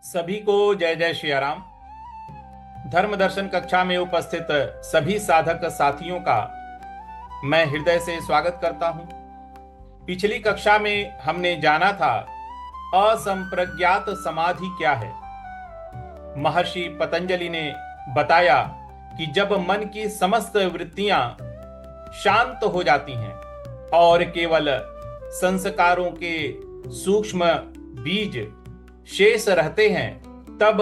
सभी को जय जय श्री राम। धर्म दर्शन कक्षा में उपस्थित सभी साधक साथियों का मैं हृदय से स्वागत करता हूं। पिछली कक्षा में हमने जाना था असंप्रज्ञात समाधि क्या है। महर्षि पतंजलि ने बताया कि जब मन की समस्त वृत्तियां शांत हो जाती हैं और केवल संस्कारों के सूक्ष्म बीज शेष रहते हैं, तब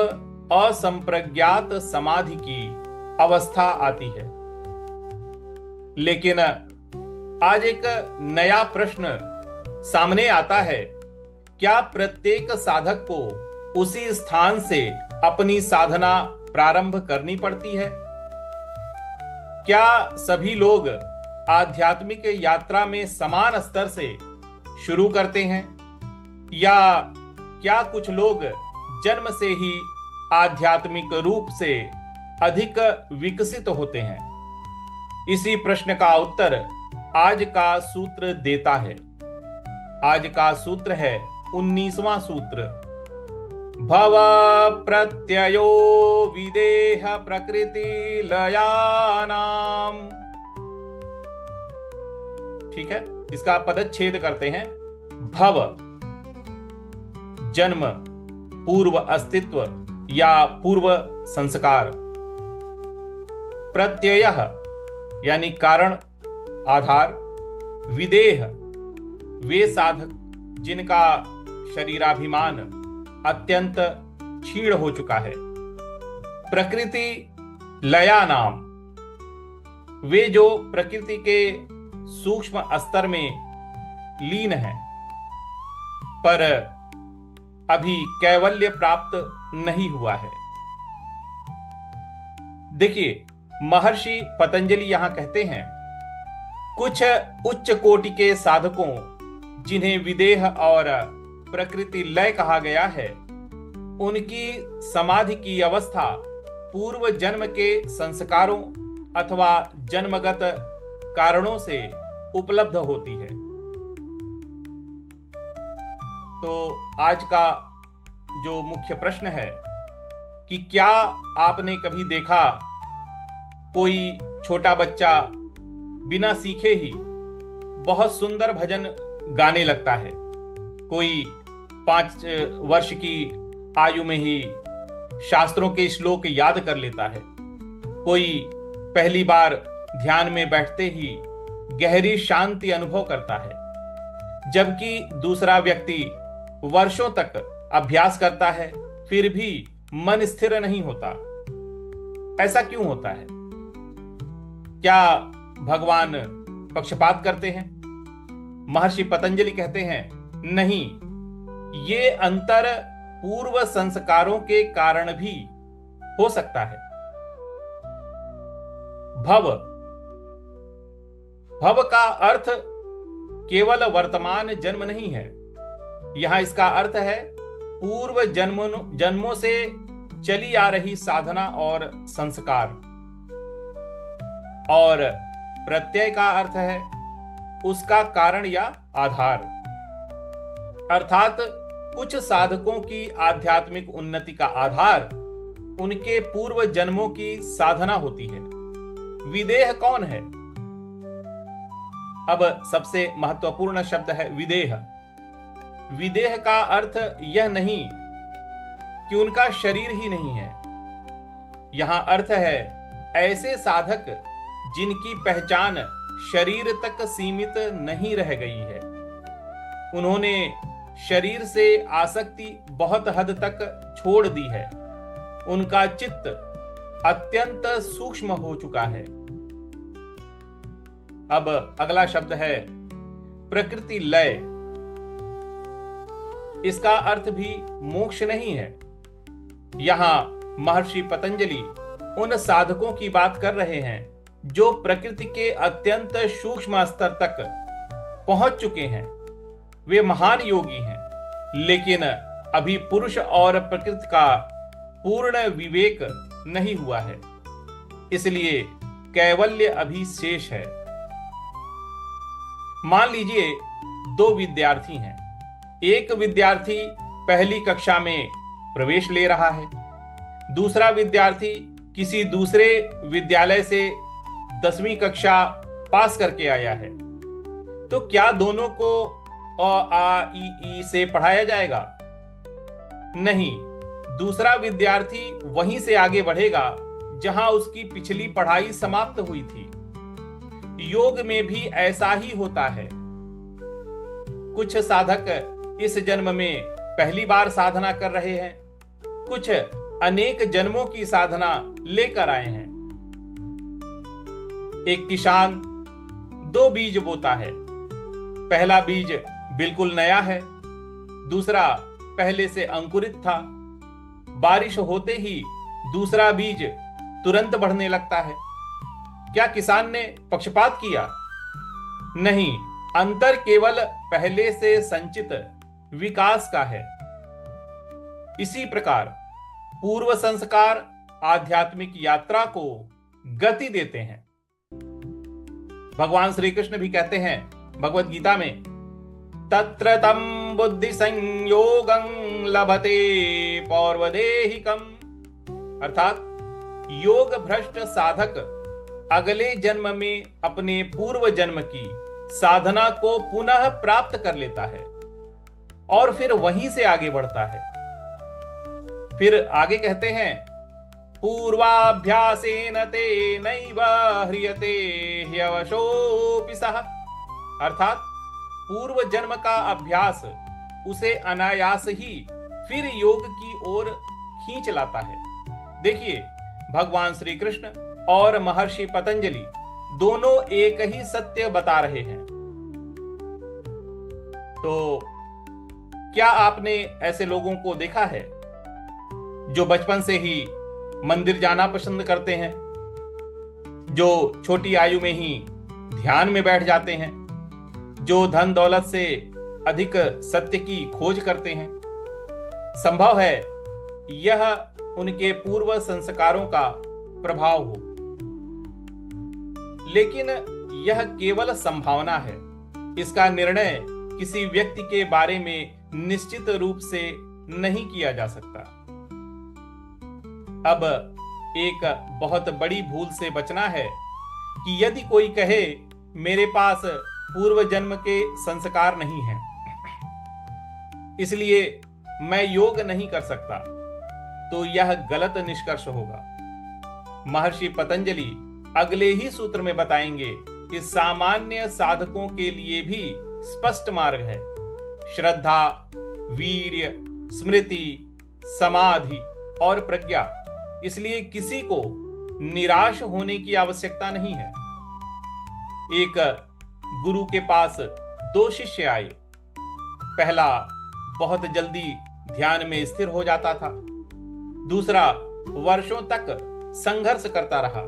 असंप्रज्ञात समाधि की अवस्था आती है। लेकिन आज एक नया प्रश्न सामने आता है, क्या प्रत्येक साधक को उसी स्थान से अपनी साधना प्रारंभ करनी पड़ती है? क्या सभी लोग आध्यात्मिक यात्रा में समान स्तर से शुरू करते हैं, या क्या कुछ लोग जन्म से ही आध्यात्मिक रूप से अधिक विकसित होते हैं? इसी प्रश्न का उत्तर आज का सूत्र देता है। आज का सूत्र है 19वां सूत्र, भव प्रत्ययो विदेह प्रकृति लयानाम। ठीक है, इसका पदच्छेद करते हैं। भव जन्म, पूर्व अस्तित्व या पूर्व संस्कार। प्रत्यय यानी कारण, आधार। विदेह वे साधक जिनका शरीराभिमान अत्यंत क्षीण हो चुका है। प्रकृति लया नाम, वे जो प्रकृति के सूक्ष्म स्तर में लीन हैं पर अभी कैवल्य प्राप्त नहीं हुआ है। देखिए, महर्षि पतंजलि यहां कहते हैं, कुछ उच्च कोटि के साधकों जिन्हें विदेह और प्रकृति लय कहा गया है, उनकी समाधि की अवस्था पूर्व जन्म के संस्कारों अथवा जन्मगत कारणों से उपलब्ध होती है। तो आज का जो मुख्य प्रश्न है कि क्या आपने कभी देखा कोई छोटा बच्चा बिना सीखे ही बहुत सुंदर भजन गाने लगता है? कोई 5 वर्ष की आयु में ही शास्त्रों के श्लोक याद कर लेता है। कोई पहली बार ध्यान में बैठते ही गहरी शांति अनुभव करता है, जबकि दूसरा व्यक्ति वर्षों तक अभ्यास करता है फिर भी मन स्थिर नहीं होता। ऐसा क्यों होता है? क्या भगवान पक्षपात करते हैं? महर्षि पतंजलि कहते हैं, नहीं, ये अंतर पूर्व संस्कारों के कारण भी हो सकता है। भव, भव का अर्थ केवल वर्तमान जन्म नहीं है। यहां इसका अर्थ है पूर्व जन्मों से चली आ रही साधना और संस्कार। और प्रत्यय का अर्थ है उसका कारण या आधार। अर्थात कुछ साधकों की आध्यात्मिक उन्नति का आधार उनके पूर्व जन्मों की साधना होती है। विदेह कौन है? अब सबसे महत्वपूर्ण शब्द है विदेह। विदेह का अर्थ यह नहीं कि उनका शरीर ही नहीं है। यहां अर्थ है ऐसे साधक जिनकी पहचान शरीर तक सीमित नहीं रह गई है। उन्होंने शरीर से आसक्ति बहुत हद तक छोड़ दी है। उनका चित्त अत्यंत सूक्ष्म हो चुका है। अब अगला शब्द है प्रकृति लय। इसका अर्थ भी मोक्ष नहीं है। यहां महर्षि पतंजलि उन साधकों की बात कर रहे हैं जो प्रकृति के अत्यंत सूक्ष्म स्तर तक पहुंच चुके हैं। वे महान योगी हैं, लेकिन अभी पुरुष और प्रकृति का पूर्ण विवेक नहीं हुआ है, इसलिए कैवल्य अभी शेष है। मान लीजिए 2 विद्यार्थी हैं। एक विद्यार्थी पहली कक्षा में प्रवेश ले रहा है, दूसरा विद्यार्थी किसी दूसरे विद्यालय से 10वीं कक्षा पास करके आया है, तो क्या दोनों को अ आ इ ई से पढ़ाया जाएगा? नहीं, दूसरा विद्यार्थी वहीं से आगे बढ़ेगा जहां उसकी पिछली पढ़ाई समाप्त हुई थी। योग में भी ऐसा ही होता है। कुछ साधक इस जन्म में पहली बार साधना कर रहे हैं, कुछ अनेक जन्मों की साधना लेकर आए हैं। एक किसान 2 बीज बोता है। पहला बीज बिल्कुल नया है, दूसरा पहले से अंकुरित था। बारिश होते ही दूसरा बीज तुरंत बढ़ने लगता है। क्या किसान ने पक्षपात किया? नहीं, अंतर केवल पहले से संचित विकास का है। इसी प्रकार पूर्व संस्कार आध्यात्मिक यात्रा को गति देते हैं। भगवान श्री कृष्ण भी कहते हैं भगवत गीता में, तत्र तं बुद्धि संयोगं लभते पौर्वदेहिकम, अर्थात योग भ्रष्ट साधक अगले जन्म में अपने पूर्व जन्म की साधना को पुनः प्राप्त कर लेता है और फिर वहीं से आगे बढ़ता है। फिर आगे कहते हैं, पूर्वाभ्यासेन तेनैव ह्रियते ह्यवशोऽपि सः, अर्थात पूर्व जन्म का अभ्यास उसे अनायास ही फिर योग की ओर खींच लाता है। देखिए, भगवान श्री कृष्ण और महर्षि पतंजलि दोनों एक ही सत्य बता रहे हैं। तो क्या आपने ऐसे लोगों को देखा है जो बचपन से ही मंदिर जाना पसंद करते हैं, जो छोटी आयु में ही ध्यान में बैठ जाते हैं, जो धन दौलत से अधिक सत्य की खोज करते हैं? संभव है यह उनके पूर्व संस्कारों का प्रभाव हो, लेकिन यह केवल संभावना है। इसका निर्णय किसी व्यक्ति के बारे में निश्चित रूप से नहीं किया जा सकता। अब एक बहुत बड़ी भूल से बचना है कि यदि कोई कहे मेरे पास पूर्व जन्म के संस्कार नहीं हैं, इसलिए मैं योग नहीं कर सकता, तो यह गलत निष्कर्ष होगा। महर्षि पतंजलि अगले ही सूत्र में बताएंगे कि सामान्य साधकों के लिए भी स्पष्ट मार्ग है। श्रद्धा, वीर्य, स्मृति, समाधि और प्रज्ञा। इसलिए किसी को निराश होने की आवश्यकता नहीं है। एक गुरु के पास 2 शिष्य आए। पहला बहुत जल्दी ध्यान में स्थिर हो जाता था, दूसरा वर्षों तक संघर्ष करता रहा।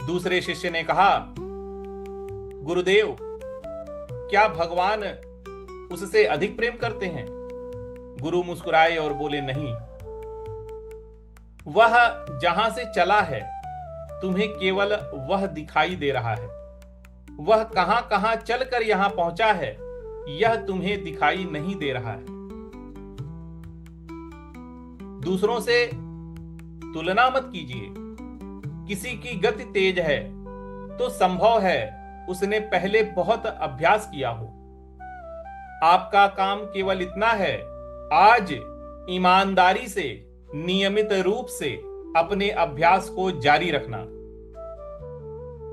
दूसरे शिष्य ने कहा, गुरुदेव, क्या भगवान उससे अधिक प्रेम करते हैं? गुरु मुस्कुराए और बोले, नहीं, वह जहां से चला है तुम्हें केवल वह दिखाई दे रहा है। वह कहां कहां चलकर यहां पहुंचा है यह तुम्हें दिखाई नहीं दे रहा है। दूसरों से तुलना मत कीजिए। किसी की गति तेज है तो संभव है उसने पहले बहुत अभ्यास किया हो। आपका काम केवल इतना है, आज ईमानदारी से नियमित रूप से अपने अभ्यास को जारी रखना।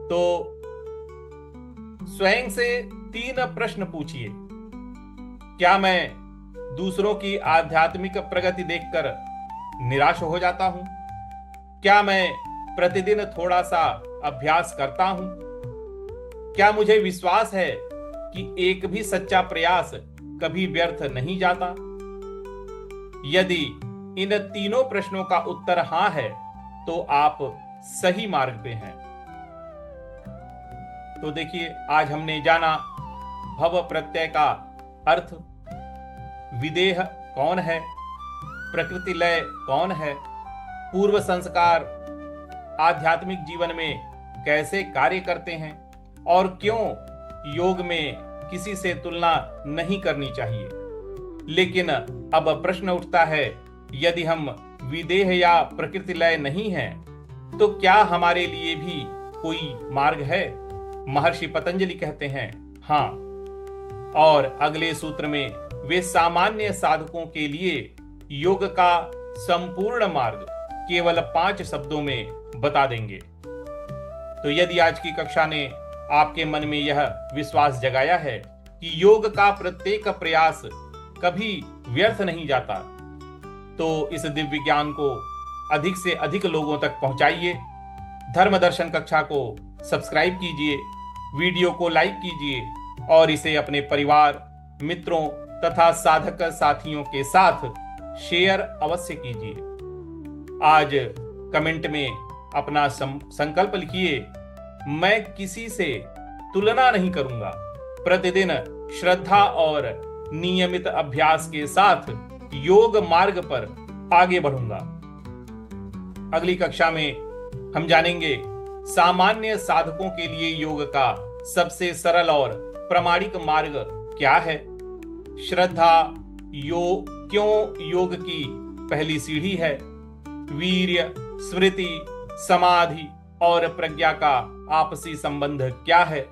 तो स्वयं से 3 प्रश्न पूछिए। क्या मैं दूसरों की आध्यात्मिक प्रगति देखकर निराश हो जाता हूं? क्या मैं प्रतिदिन थोड़ा सा अभ्यास करता हूं? क्या मुझे विश्वास है कि एक भी सच्चा प्रयास कभी व्यर्थ नहीं जाता? यदि इन तीनों प्रश्नों का उत्तर हां है तो आप सही मार्ग पे हैं। तो देखिए, आज हमने जाना भव प्रत्यय का अर्थ, विदेह कौन है, प्रकृति लय कौन है, पूर्व संस्कार आध्यात्मिक जीवन में कैसे कार्य करते हैं और क्यों योग में किसी से तुलना नहीं करनी चाहिए। लेकिन अब प्रश्न उठता है, यदि हम विदेह या प्रकृति लय नहीं हैं, तो क्या हमारे लिए भी कोई मार्ग है? महर्षि पतंजलि कहते हैं हाँ। और अगले सूत्र में वे सामान्य साधकों के लिए योग का संपूर्ण मार्ग केवल 5 शब्दों में बता देंगे। तो यदि आज की कक्षा ने आपके मन में यह विश्वास जगाया है कि योग का प्रत्येक प्रयास कभी व्यर्थ नहीं जाता, तो इस दिव्य ज्ञान को अधिक से अधिक लोगों तक पहुंचाइए। धर्म दर्शन कक्षा को सब्सक्राइब कीजिए, वीडियो को लाइक कीजिए और इसे अपने परिवार, मित्रों तथा साधक साथियों के साथ शेयर अवश्य कीजिए। आज कमेंट में अपना संकल्प लिखिए, मैं किसी से तुलना नहीं करूंगा, प्रतिदिन श्रद्धा और नियमित अभ्यास के साथ योग मार्ग पर आगे बढ़ूंगा। अगली कक्षा में हम जानेंगे सामान्य साधकों के लिए योग का सबसे सरल और प्रामाणिक मार्ग क्या है। श्रद्धा क्यों योग की पहली सीढ़ी है। वीर्य, स्मृति, समाधि और प्रज्ञा का आपसी संबंध क्या है।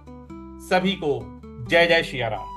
सभी को जय जय श्री राम।